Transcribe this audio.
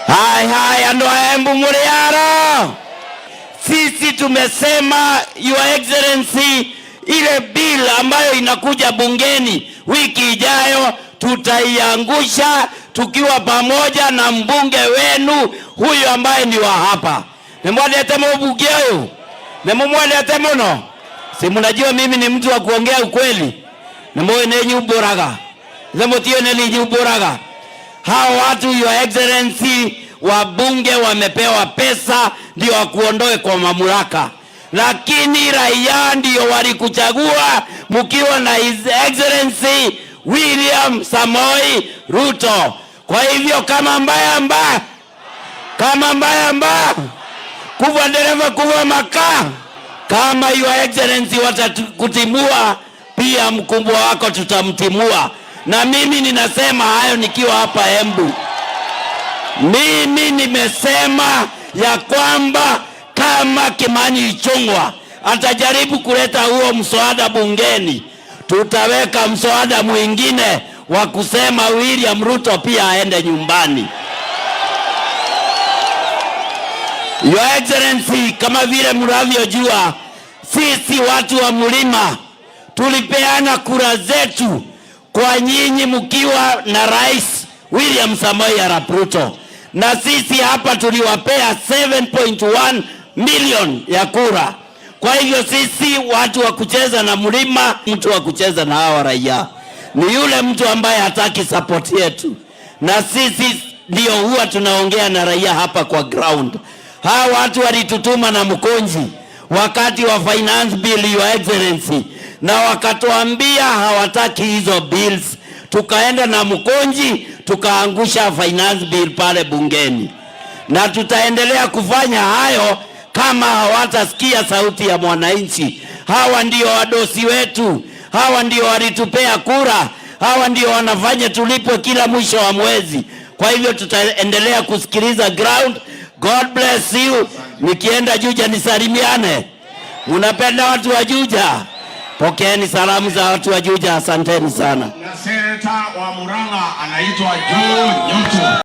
Hai ando Embu Muriara. Sisi tumesema Your Excellency, ile bill ambayo inakuja bungeni wiki ijayo tutaiangusha tukiwa pamoja na mbunge wenu huyu ambaye ni wa hapa. Nemwalete mbunge huyu. Nemwalete muno. Si mnajua mimi ni mtu wa kuongea ukweli. Nemoe nenyu boraga. Nemotio nenyu boraga. Hao watu Your Excellency wabunge wamepewa pesa ndio wakuondoe kwa mamlaka. Lakini raia ndio walikuchagua mkiwa na His Excellency William Samoei Ruto. Kwa hivyo kama mbaya kuva dereva kuva makaa, kama Your Excellency watakutimua pia mkubwa wako tutamtimua. Na mimi ninasema hayo nikiwa hapa Embu. Mimi nimesema ya kwamba kama Kimani Ichung'wah atajaribu kuleta huo mswada bungeni, tutaweka mswada mwingine wa kusema William Ruto pia aende nyumbani. Your Excellency, kama vile mnavyojua, sisi watu wa mlima tulipeana kura zetu kwa nyinyi mkiwa na Rais William Samoei Arap Ruto. Na sisi hapa tuliwapea 7.1 million ya kura. Kwa hivyo sisi watu wa kucheza na mlima, mtu wa kucheza na hawa raia ni yule mtu ambaye hataki support yetu. Na sisi ndio huwa tunaongea na raia hapa kwa ground. Hawa watu walitutuma na Mkonji wakati wa finance bill, Your Excellency, na wakatuambia hawataki hizo bills. Tukaenda na Mkonji tukaangusha finance bill pale bungeni, na tutaendelea kufanya hayo kama hawatasikia sauti ya mwananchi. Hawa ndio wadosi wetu, hawa ndio walitupea kura, hawa ndio wanafanya tulipwe kila mwisho wa mwezi. Kwa hivyo tutaendelea kusikiliza ground. God bless you. Nikienda Juja nisalimiane. Unapenda watu wa Juja? Pokeeni salamu za watu wa Juja. Asanteni sana. Na seneta wa Murang'a anaitwa Joe Nyoto.